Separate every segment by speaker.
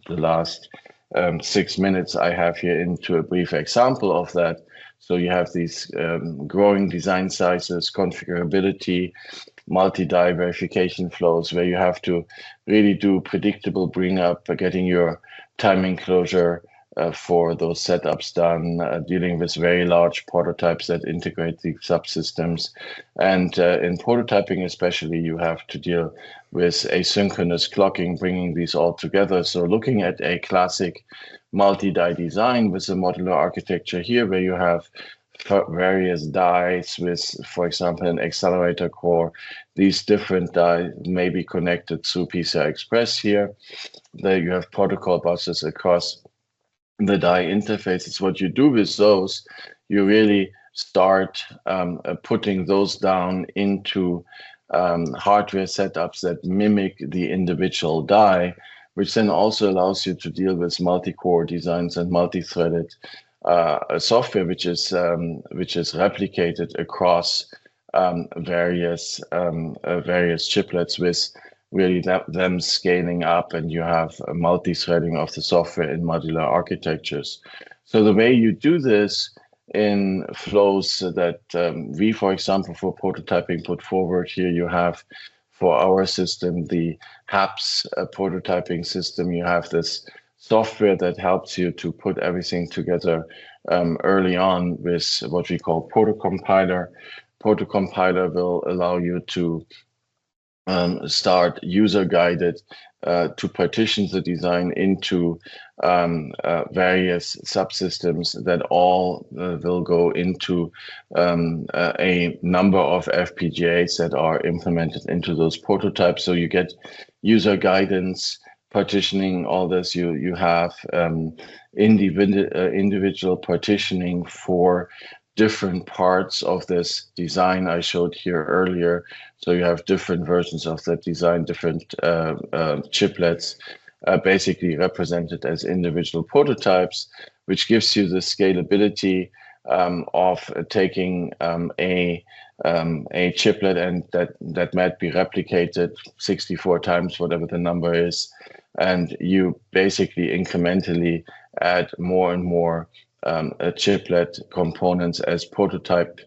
Speaker 1: the last 6 minutes I have here into a brief example of that. So you have these growing design sizes, configurability, multi-die verification flows where you have to really do predictable bring up, getting your timing closure for those setups done, dealing with very large prototypes that integrate the subsystems. And in prototyping especially, you have to deal with asynchronous clocking, bringing these all together. So looking at a classic multi-die design with a modular architecture here, where you have various dies with, for example, an accelerator core. These different die may be connected through PCI Express here. There you have protocol buses across the die interfaces. What you do with those, you really start putting those down into hardware setups that mimic the individual die, which then also allows you to deal with multi-core designs and multi-threaded software, which is replicated across various chiplets, with really them scaling up, and you have a multi-threading of the software in modular architectures. So the way you do this in flows that we, for example, for prototyping put forward here, you have for our system, the HAPS prototyping system. You have this software that helps you to put everything together early on with what we call protocompiler. Protocompiler will allow you to start user-guided to partition the design into various subsystems that all will go into a number of FPGAs that are implemented into those prototypes. So you get user guidance, partitioning, all this. You have individual partitioning for different parts of this design I showed here earlier. So you have different versions of that design, different chiplets, basically represented as individual prototypes, which gives you the scalability of taking a chiplet and that might be replicated 64 times, whatever the number is, and you basically incrementally add more and more chiplet components as prototype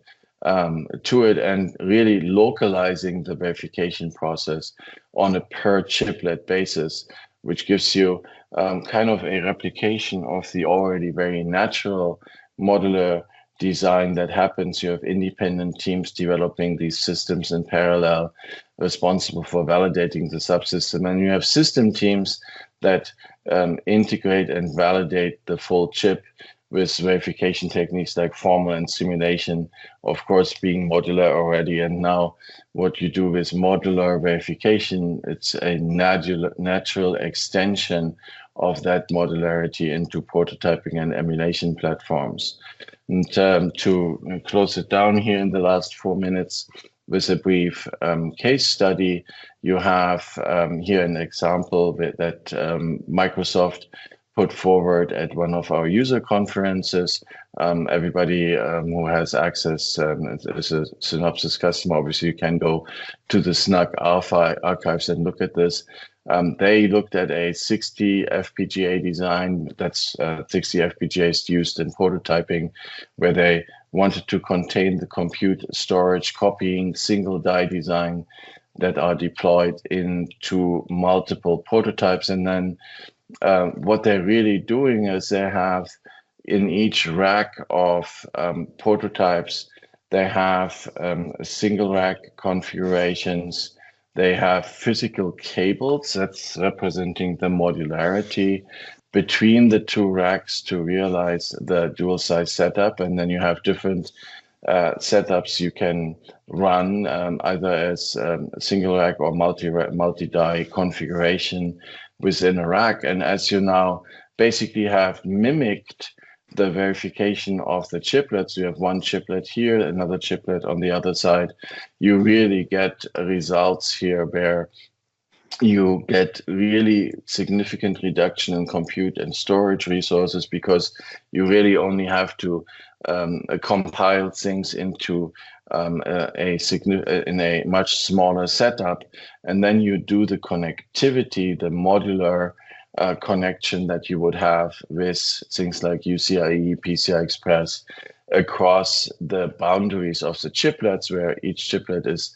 Speaker 1: to it, and really localizing the verification process on a per chiplet basis, which gives you kind of a replication of the already very natural modular design that happens. You have independent teams developing these systems in parallel, responsible for validating the subsystem, and you have system teams that integrate and validate the full chip with verification techniques like formal and simulation, of course, being modular already. And now what you do with modular verification, it's a natural extension of that modularity into prototyping and emulation platforms. And to close it down here in the last 4 minutes with a brief case study, you have here an example that Microsoft put forward at one of our user conferences. Everybody who has access as a Synopsys customer, obviously you can go to the SNUG Alpha archives and look at this. They looked at a 60 FPGA design, that's 60 FPGAs used in prototyping, where they wanted to contain the compute, storage, copying, single die design that are deployed into multiple prototypes. And then what they're really doing is they have in each rack of prototypes, they have single rack configurations. They have physical cables that's representing the modularity between the two racks to realize the dual size setup. And then you have different setups you can run either as single rack or multi-die configuration within a rack. And as you now basically have mimicked the verification of the chiplets, you have one chiplet here, another chiplet on the other side, you really get results here where you get really significant reduction in compute and storage resources, because you really only have to compile things into in a much smaller setup, and then you do the connectivity, the modular connection that you would have with things like UCIe, PCI Express across the boundaries of the chiplets, where each chiplet is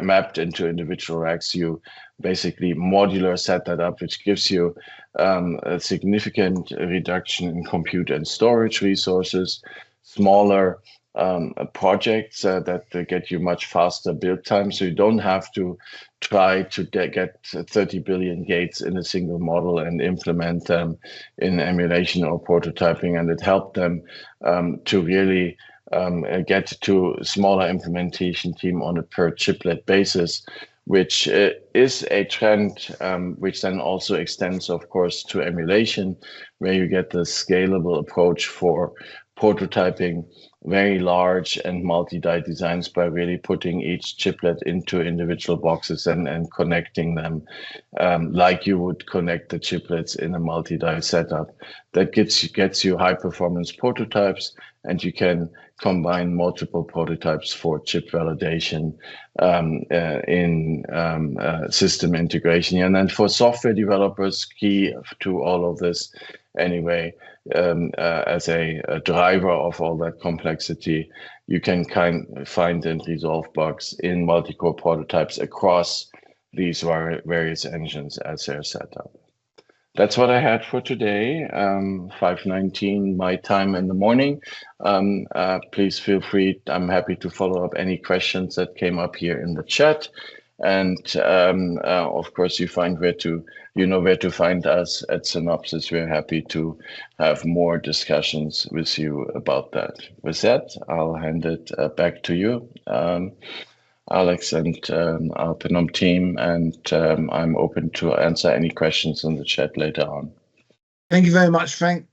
Speaker 1: mapped into individual racks. You basically modular set that up, which gives you a significant reduction in compute and storage resources, smaller projects that get you much faster build time. So you don't have to try to get 30 billion gates in a single model and implement them in emulation or prototyping. And it helped them to really get to smaller implementation team on a per chiplet basis, which is a trend which then also extends, of course, to emulation, where you get the scalable approach for prototyping very large and multi-die designs by really putting each chiplet into individual boxes and connecting them like you would connect the chiplets in a multi-die setup. That gets you high performance prototypes, and you can combine multiple prototypes for chip validation in system integration. And then for software developers, key to all of this anyway, as a driver of all that complexity, you can find and resolve bugs in multi-core prototypes across these various engines as they're set up. That's what I had for today, 5:19 my time in the morning. Please feel free. I'm happy to follow up any questions that came up here in the chat. And of course, you know where to find us at Synopsys. We're happy to have more discussions with you about that. With that, I'll hand it back to you, Alex, and our Penum team, and I'm open to answer any questions in the chat later on.
Speaker 2: Thank you very much, Frank.